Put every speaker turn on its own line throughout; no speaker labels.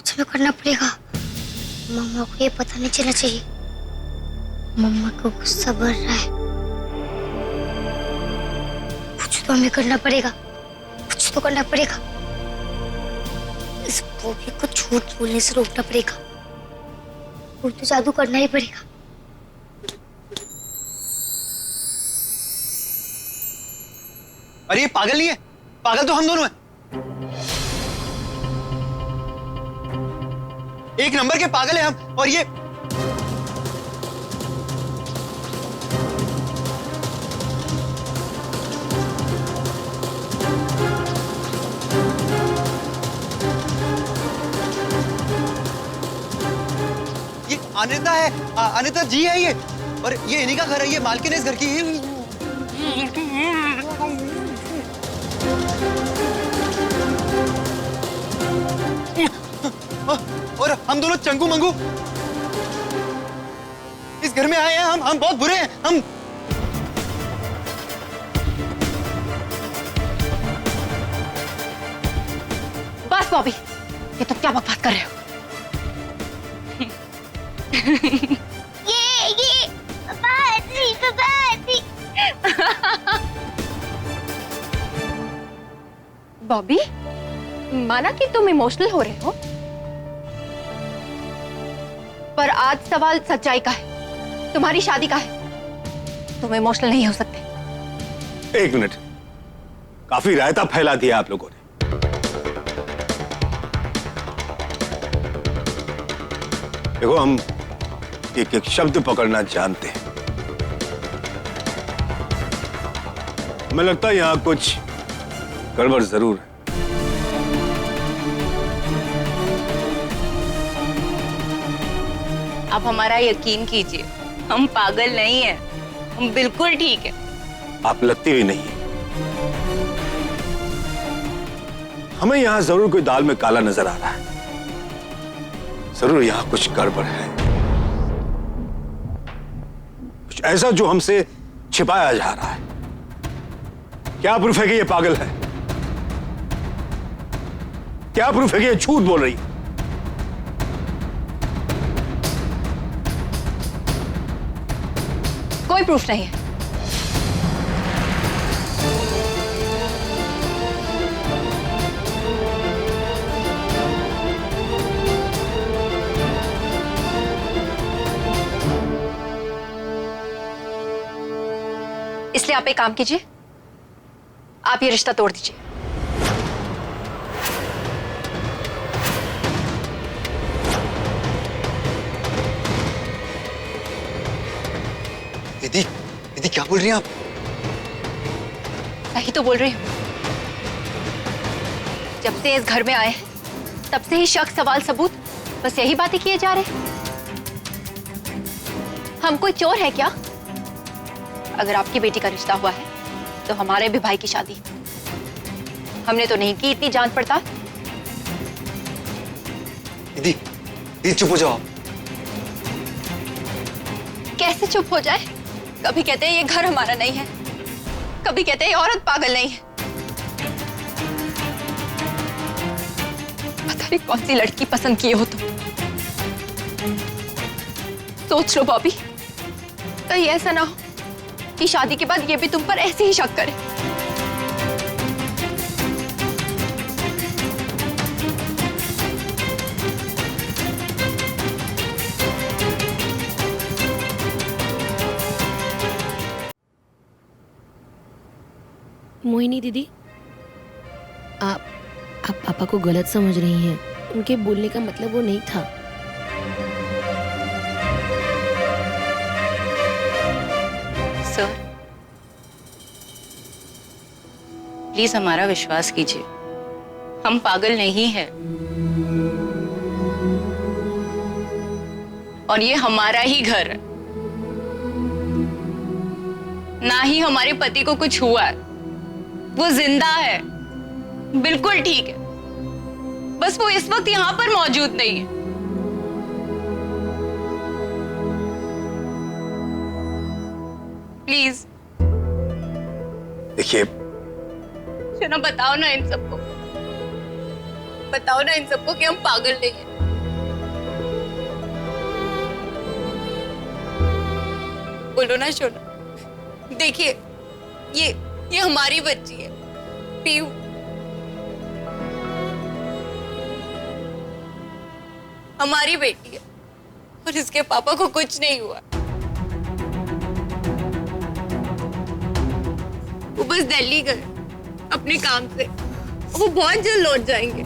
कुछ भी करना पड़ेगा। मम्मा को ये पता नहीं चलना चाहिए। मम्मा को गुस्सा बढ़ रहा है। कुछ तो हमें करना पड़ेगा, कुछ तो करना पड़ेगा। इस बॉबी को झूठ बोलने से रोकना पड़ेगा। और तो जादू करना ही पड़ेगा।
अरे ये पागल नहीं है, पागल तो हम दोनों हैं। एक नंबर के पागल हैं हम। और ये अनिता है, अनिता जी है ये। और ये इन्हीं का घर है, ये मालकिन है इस घर की। और हम दोनों चंगू मंगू इस घर में आए हैं। हम बहुत बुरे हैं। हम
बस बॉबी, ये तो क्या बकवास कर रहे हो?
ये पापा।
बॉबी, माना कि तुम इमोशनल हो रहे हो, पर आज सवाल सच्चाई का है, तुम्हारी शादी का है। तुम इमोशनल नहीं हो सकते।
एक मिनट, काफी रायता फैला दिया आप लोगों ने। देखो, हम एक एक शब्द पकड़ना जानते हैं। हमें लगता है यहां कुछ गड़बड़ जरूर है।
आप हमारा यकीन कीजिए, हम पागल नहीं हैं, हम बिल्कुल ठीक है।
आप लगती भी नहीं है। हमें यहां जरूर कोई दाल में काला नजर आ रहा है। जरूर यहां कुछ गड़बड़ है, कुछ ऐसा जो हमसे छिपाया जा रहा है। क्या प्रूफ है कि ये पागल है? क्या प्रूफ है कि ये झूठ बोल रही है?
कोई प्रूफ नहीं है। इसलिए आप एक काम कीजिए, आप ये रिश्ता तोड़ दीजिए।
दीदी, दीदी क्या बोल रही हैं आप?
सही तो बोल रही हूँ। जब से इस घर में आए हैं, तब से ही शक, सवाल, सबूत, बस यही बातें किए जा रहे हैं। हम कोई चोर है क्या? अगर आपकी बेटी का रिश्ता हुआ है तो हमारे भी भाई की शादी। हमने तो नहीं की इतनी जांच पड़ताल।
दीदी, दीदी चुप हो जाओ आप।
कैसे चुप हो जाए? कभी कहते हैं ये घर हमारा नहीं है, कभी कहते हैं ये औरत पागल नहीं है। पता नहीं कौन सी लड़की पसंद किए हो तुम। सोच लो बॉबी, कहीं ऐसा ना हो कि शादी के बाद ये भी तुम पर ऐसे ही शक करे।
मोहिनी दीदी, आप पापा को गलत समझ रही हैं। उनके बोलने का मतलब वो नहीं था।
सर, प्लीज हमारा विश्वास कीजिए, हम पागल नहीं हैं। और ये हमारा ही घर है। ना ही हमारे पति को कुछ हुआ है, वो जिंदा है, बिल्कुल ठीक है। बस वो इस वक्त यहां पर मौजूद नहीं है। प्लीज
देखिए,
ना बताओ ना इन सबको। बताओ ना इन सबको कि हम पागल नहीं हैं। बोलो ना शोना, देखिए ये हमारी बच्ची है पीयू। हमारी बेटी है और इसके पापा को कुछ नहीं हुआ। वो बस दिल्ली गए अपने काम से, वो बहुत जल्द लौट जाएंगे।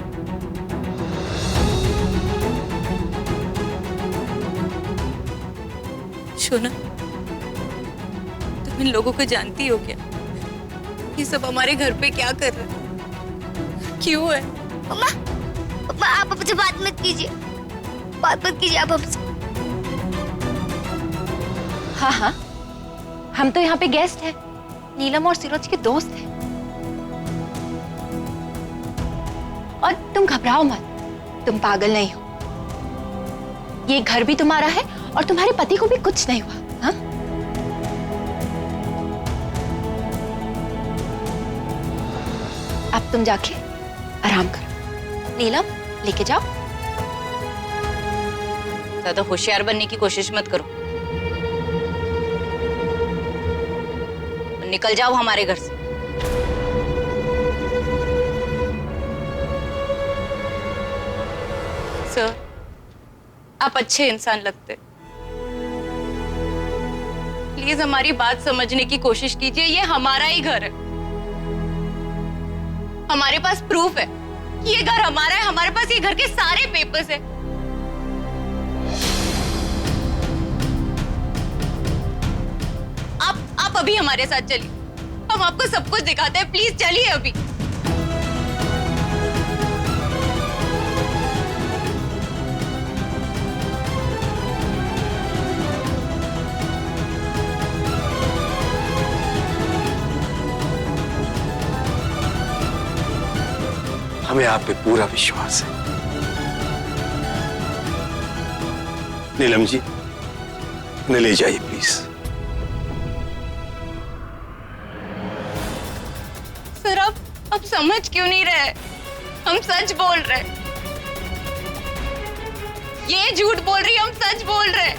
शोना, तुम इन लोगों को जानती हो क्या? ये सब हमारे घर पे क्या कर रहे हैं? क्यों है?
मम्मा, मम्मा आप हमसे बात मत कीजिए, बात मत कीजिए आप हमसे।
हाँ हाँ, हम तो यहाँ पे गेस्ट हैं, नीलम और सूरज के दोस्त हैं। और तुम घबराओ मत, तुम पागल नहीं हो। ये घर भी तुम्हारा है और तुम्हारे पति को भी कुछ नहीं हुआ। हाँ? अब तुम जाके आराम करो। नीलम, लेके जाओ।
ज्यादा होशियार बनने की कोशिश मत करो, निकल जाओ हमारे घर से। सर, आप अच्छे इंसान लगते, प्लीज हमारी बात समझने की कोशिश कीजिए। ये हमारा ही घर है, हमारे पास प्रूफ है कि ये घर हमारा है। हमारे पास ये घर के सारे पेपर्स है। आप अभी हमारे साथ चलिए, हम आपको सब कुछ दिखाते हैं। प्लीज चलिए अभी।
हमें आप पे पूरा विश्वास है। नीलम जी, उन्हें ले जाइए प्लीज।
सर, आप समझ क्यों नहीं रहे? हम सच बोल रहे। ये झूठ बोल रही, हम सच बोल रहे।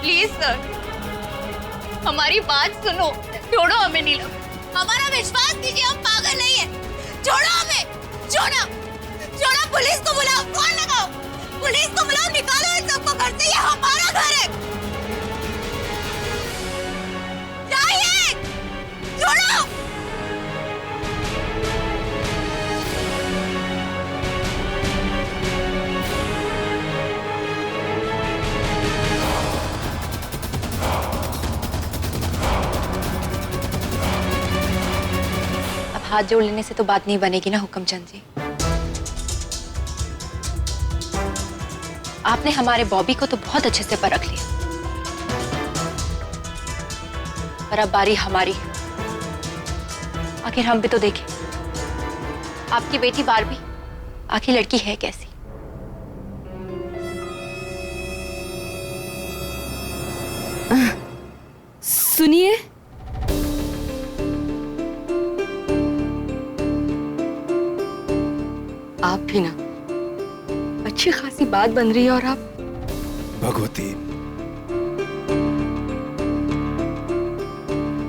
प्लीज सर, हमारी बात सुनो। छोड़ो हमें नीलम, हमारा विश्वास कीजिए, हम पागल नहीं है। छोड़ो हमें, छोड़ो, छोड़ो। पुलिस को बुलाओ, फोन लगाओ, पुलिस को बुलाओ, निकालो इन सबको घर से। ये हमारा घर है। जाइए, छोड़ो।
हाथ जोड़ लेने से तो बात नहीं बनेगी ना हुक्मचंद जी। आपने हमारे बॉबी को तो बहुत अच्छे से परख लिया, पर अब बारी हमारी है। आखिर हम भी तो देखें, आपकी बेटी बारबी आखिर लड़की है कैसी।
सुनिए, आप भी ना, अच्छी खासी बात बन रही है और आप।
भगवती,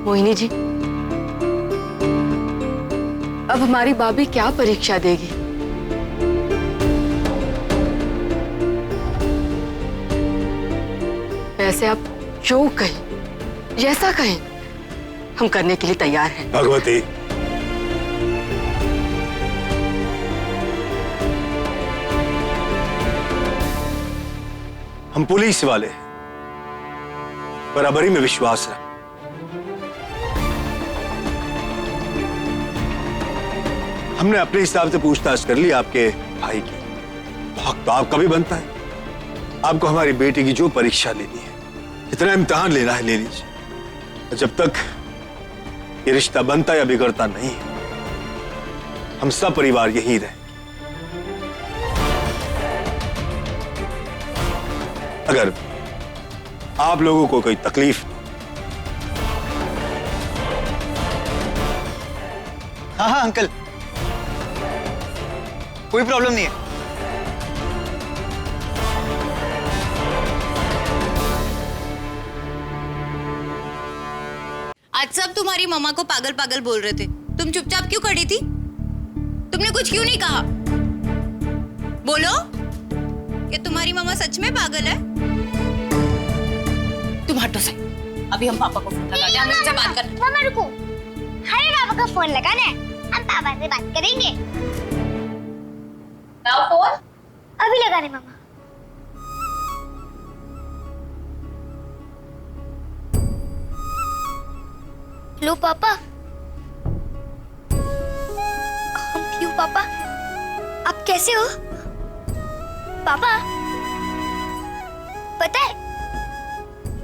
मोहिनी जी, अब हमारी भाभी क्या परीक्षा देगी? वैसे आप जो कहें, जैसा कहें, हम करने के लिए तैयार हैं।
भगवती, हम पुलिस वाले हैं, बराबरी में विश्वास रख। हमने अपने हिसाब से पूछताछ कर ली आपके भाई की, तो हक तो आपका भी बनता है। आपको हमारी बेटी की जो परीक्षा लेनी है, जितना इम्तिहान लेना है ले लीजिए। जब तक ये रिश्ता बनता या बिगड़ता नहीं है, हम सब परिवार यहीं रहें। अगर आप लोगों को कोई तकलीफ,
हाँ हाँ अंकल, कोई प्रॉब्लम नहीं है।
आज सब तुम्हारी मम्मा को पागल पागल बोल रहे थे, तुम चुपचाप क्यों खड़ी थी? तुमने कुछ क्यों नहीं कहा? बोलो, क्या तुम्हारी मम्मा सच में पागल है?
तुम हटो सही, अभी हम पापा को फोन लगाते हैं, हमें उनसे बात करनी।
मम्मा रुको, हमें पापा का फोन लगाना है, हम पापा से बात करेंगे।
फोन
अभी लगाने मम्मा। हेलो पापा। हम क्यों पापा? आप कैसे हो पापा? पता है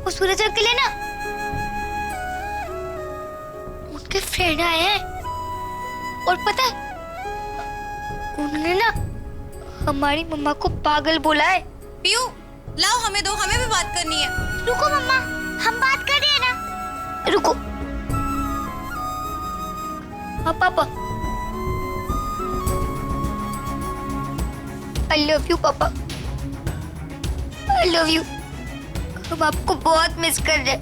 वो सूरज अंकल है ना, उनके फ्रेंड आए हैं और पता है उन्होंने ना हमारी मम्मा को पागल बोला है।
पीयू, लाओ हमें दो, हमें भी बात करनी है।
रुको मम्मा, हम बात कर रहे हैं ना। रुको। हाँ पापा। आई लव यू पापा, आई लव यू। हम आपको बहुत मिस कर रहे हैं।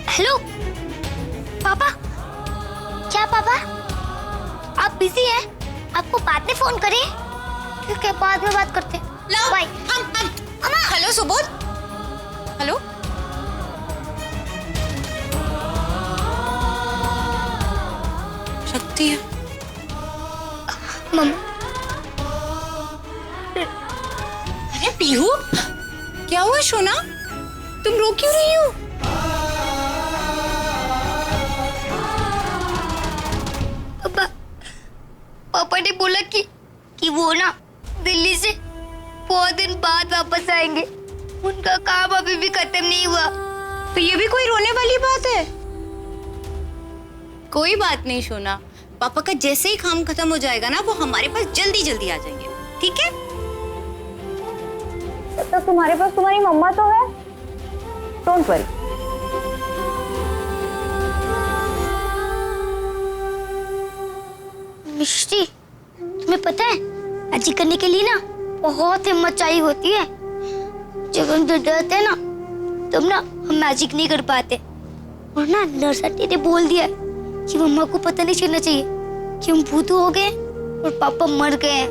हेलो पापा। क्या पापा आप बिजी हैं? आपको बाद में फोन करें? ठीक है, बाद में बात करते हैं।
लाओ,
बाय।
हम हेलो सुबोध, हेलो। शक्ति है
मम्मा।
अरे पीहू, क्या हुआ सोना? तुम रो क्यों रही हो?
पापा, पापा ने बोला कि वो ना दिल्ली से बहुत दिन बाद वापस आएंगे। उनका काम अभी भी खत्म नहीं हुआ।
तो ये भी कोई रोने वाली बात है? कोई बात नहीं सोना, पापा का जैसे ही काम खत्म हो जाएगा ना, वो हमारे पास जल्दी जल्दी आ जाएंगे, ठीक है?
तो तुम्हारे पास तुम्हारी मम्मा तो है, डोंट वरी।
मिष्टी, तुम्हें पता है मैजिक करने के लिए ना बहुत हिम्मत चाहिए होती है। जब हम डरते हैं ना, तब ना हम मैजिक नहीं कर पाते। और ना नर्स आंटी ने बोल दिया कि मम्मा को पता नहीं चलना चाहिए कि हम भूत हो गए और पापा मर गए हैं।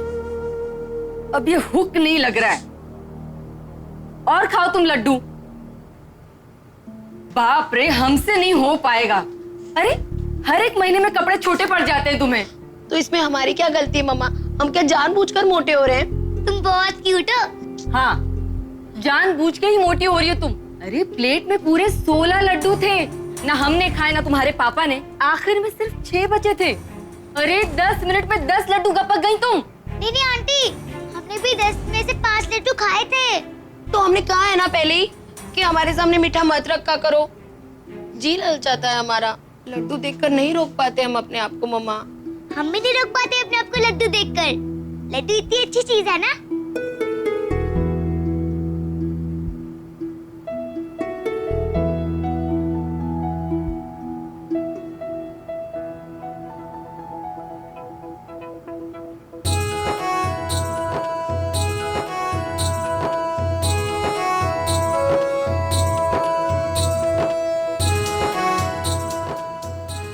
अब ये हुक नहीं लग रहा है, और खाओ तुम लड्डू। बाप रे, हमसे नहीं हो पाएगा। अरे हर एक महीने में कपड़े छोटे पड़ जाते हैं तुम्हें।
तो इसमें हमारी क्या गलती है मम्मा? हम क्या जानबूझकर मोटे हो रहे हैं?
तुम बहुत क्यूट हो।
हाँ, जानबूझ के ही मोटी हो रही हो तुम। अरे प्लेट में पूरे 16 लड्डू थे, ना हमने खाए ना तुम्हारे पापा ने। आखिर में सिर्फ 6 बचे थे। अरे 10 मिनट में 10 लड्डू गपक गई तुम।
नहीं आंटी, हमने भी 10 में से 5 लड्डू खाए थे।
तो हमने कहा है ना पहले ही कि हमारे सामने मीठा मत रखा करो। जी ललचाता है हमारा, लड्डू देखकर नहीं रोक पाते हम अपने आप को मम्मा।
हम भी नहीं रोक पाते अपने आप को लड्डू देखकर। लड्डू इतनी अच्छी चीज है ना।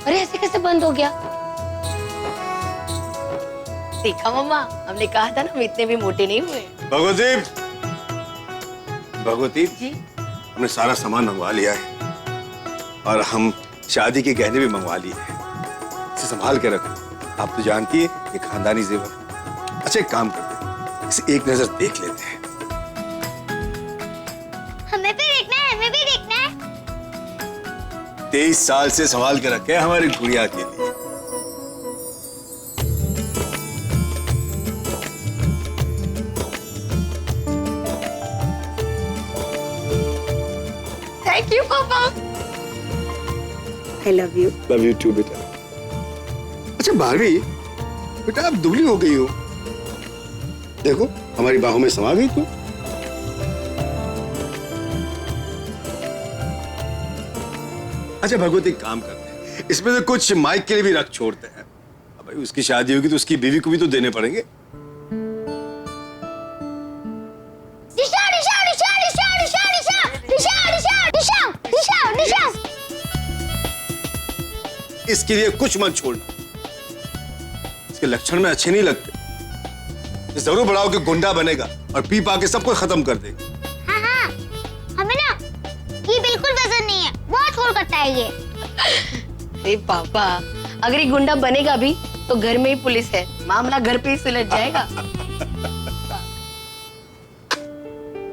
अरे ऐसे कैसे बंद हो गया? देखा मम्मा, हमने कहा था ना हम इतने भी मोटे नहीं हुए।
भगवती, भगवती
जी
हमने सारा सामान मंगवा लिया है और हम शादी के गहने भी मंगवा लिए हैं। इसे संभाल के रखना, आप तो जानती है ये खानदानी जेवर। अच्छा एक काम करते हैं, इसे एक नजर देख लेते हैं।
हमें भी देखना है, हमें भी देखना है।
23 साल से संभाल के रखे हैं हमारी गुड़िया के लिए।
थैंक यू पापा। I love you.
Love you too बेटा। अच्छा भाभी, बेटा आप दुबली हो गई हो, देखो हमारी बाहों में समा गई तू। अच्छा भगवती, एक काम करते हैं, इसमें से कुछ माइक के लिए भी रख छोड़ते हैं। भाई उसकी शादी होगी तो उसकी बीवी को भी तो देने पड़ेंगे।
दिशा दिशा दिशा दिशा दिशा दिशा दिशा दिशा दिशा दिशा दिशा।
इसके लिए कुछ मत छोड़ना, इसके लक्षण में अच्छे नहीं लगते। ये जरूर बड़ा होकर गुंडा बनेगा और पी पा के सबको खत्म कर देगा।
हाँ हाँ, हमें ना ये बिल्कुल पसंद नहीं है, बहुत शोर करता है ये।
अरे पापा, अगर ये गुंडा बनेगा भी तो घर में ही पुलिस है, मामला घर पे ही सुलझ जाएगा।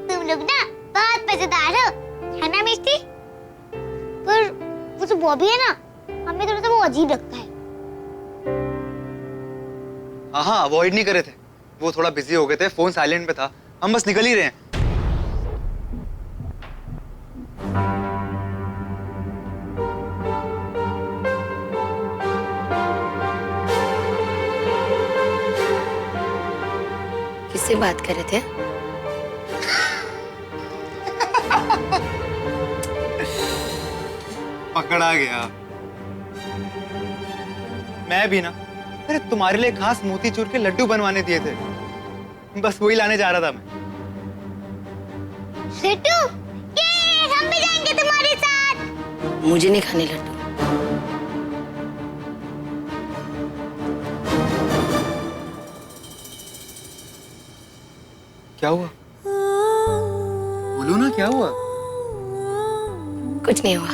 तुम लोग ना बहुत मजेदार हो, है ना मिस्टी? पर वो जो बॉबी है ना, हमें थोड़ा सा वो अजीब लगता है।
हाँ, अवॉइड नहीं करे थे, वो थोड़ा बिजी हो गए थे, फोन साइलेंट पे था, हम बस निकल ही रहे हैं।
किससे बात कर रहे थे?
पकड़ा गया। मैं भी ना, अरे तुम्हारे लिए खास मोतीचूर के लड्डू बनवाने दिए थे, बस वही लाने जा रहा था मैं।
लड्डू, ये हम भी जाएंगे तुम्हारे साथ।
मुझे नहीं खाने लड्डू।
क्या हुआ? बोलो ना, क्या हुआ?
कुछ नहीं हुआ।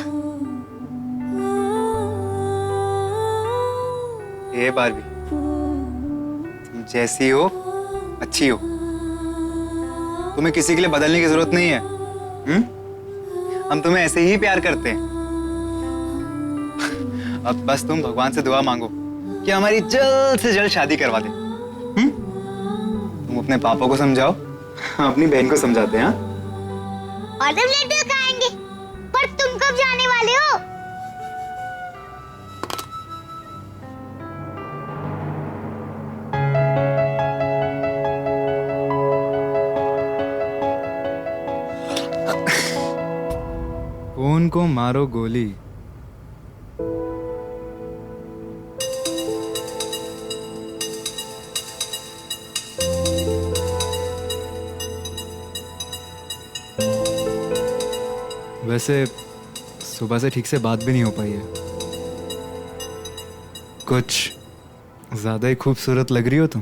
ये बारबी, तुम जैसी हो अच्छी हो, तुम्हें किसी के लिए बदलने की जरूरत नहीं है। हम तुम्हें ऐसे ही प्यार करते हैं। अब बस तुम भगवान से दुआ मांगो कि हमारी जल्द से जल्द शादी करवा दे। तुम अपने पापा को समझाओ, अपनी बहन को समझाते हैं।
और तुम लड्डू खाएंगे, पर तुम कब जाने वाले हो?
कौन को मारो गोली। वैसे सुबह से ठीक से बात भी नहीं हो पाई है। कुछ ज्यादा ही खूबसूरत लग रही हो तुम।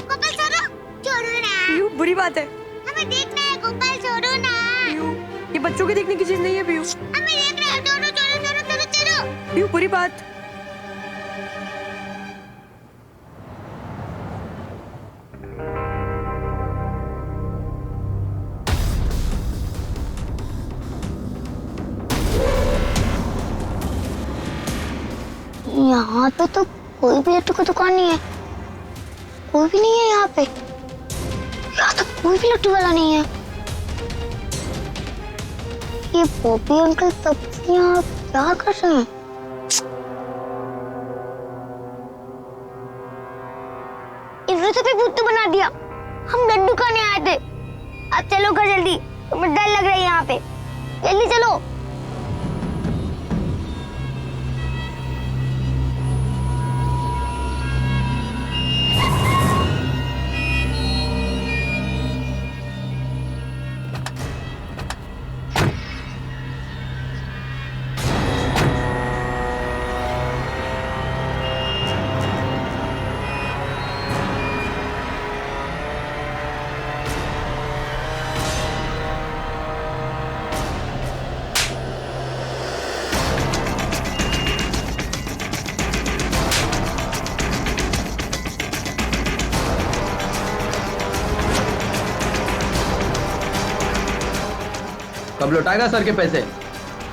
गोपाल छोड़ो, छोड़ो ना।
पीयू, बुरी बात है।
हमें देखना है गोपाल, छोड़ो ना।
पीयू, ये बच्चों के देखने की चीज नहीं है पीयू।
हमें देखना है, छोड़ो छोड़ो छोड़ो छोड़ो छोड़ो।
पीयू, बुरी बात।
यहाँ पे तो कोई भी लड्डू की दुकान नहीं है, कोई भी नहीं है यहाँ पे। यहाँ तो कोई भी लड्डू वाला नहीं है। ये बॉबी अंकल तब से यहाँ क्या कर रहे हैं? इन्होंने तो भूत बना दिया। हम लड्डू खाने आए थे। अब चलो घर जल्दी, तुम्हें डर लग रहा है यहाँ पे। जल्दी चलो।
कब लौटाएगा सर के पैसे?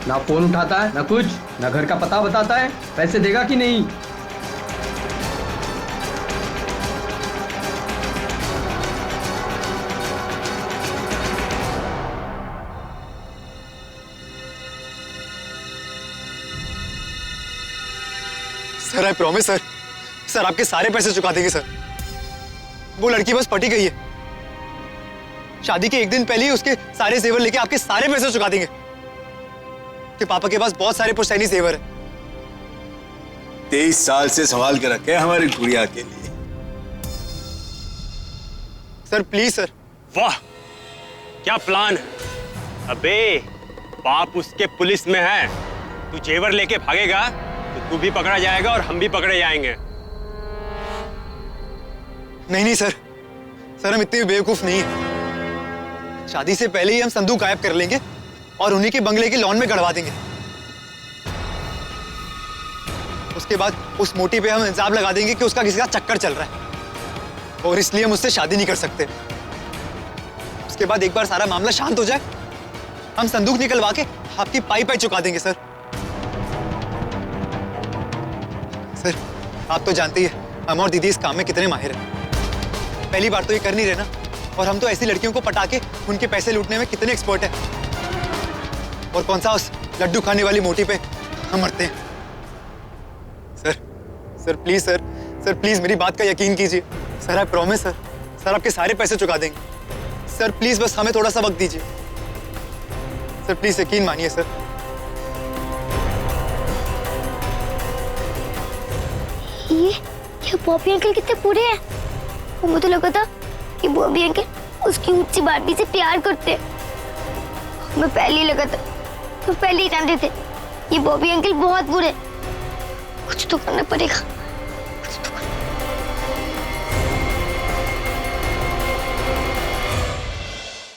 ना फोन उठाता है, ना कुछ, ना घर का पता बताता है। पैसे देगा कि नहीं?
Sir I promise sir, sir आपके सारे पैसे चुका देंगे सर। वो लड़की बस पटी गई है। शादी के एक दिन पहले ही उसके सारे जेवर लेके आपके सारे पैसे चुका देंगे। कि पापा के पास बहुत सारे पुश्तैनी जेवर है।
23 साल से संभाल के रखे हैं हमारी गुड़िया के लिए।
Sir please sir.
वाह, क्या प्लान है। अबे बाप उसके पुलिस में है, तू जेवर लेके भागेगा तो तू भी पकड़ा जाएगा और हम भी पकड़े जाएंगे।
नहीं सर, हम इतने भी बेवकूफ नहीं है। शादी से पहले ही हम संदूक गायब कर लेंगे और उन्हीं के बंगले के लॉन में गड़वा देंगे। उसके बाद उस मोटी पे हम इल्जाम लगा देंगे कि उसका किसी का चक्कर चल रहा है और इसलिए हम उससे शादी नहीं कर सकते। उसके बाद एक बार सारा मामला शांत हो जाए, हम संदूक निकलवा के आपकी पाई पाई चुका देंगे। सर आप तो जानते ही हैं हम और दीदी इस काम में कितने माहिर हैं। पहली बार तो ये कर नहीं रहे ना, और हम तो ऐसी लड़कियों को पटा के उनके पैसे लूटने में कितने एक्सपर्ट हैं। और कौन सा उस लड्डू खाने वाली मोटी पे हम मरते हैं। सर प्लीज सर प्लीज मेरी बात का यकीन कीजिए। सर आई प्रॉमिस सर आपके सारे पैसे चुका देंगे। सर प्लीज बस हमें थोड़ा सा वक्त दीजिए। सर प्लीज यकीन मानिए सर।
ये बॉबी अंकल कितने पूरे हैं। वो मुझे लगा था कि बॉबी अंकल उसकी ऊंची बार्बी से प्यार करते। मैं पहले ही लगा था, तो पहले ही जानते थे ये बॉबी अंकल बहुत बुरे। कुछ तो करना पड़ेगा।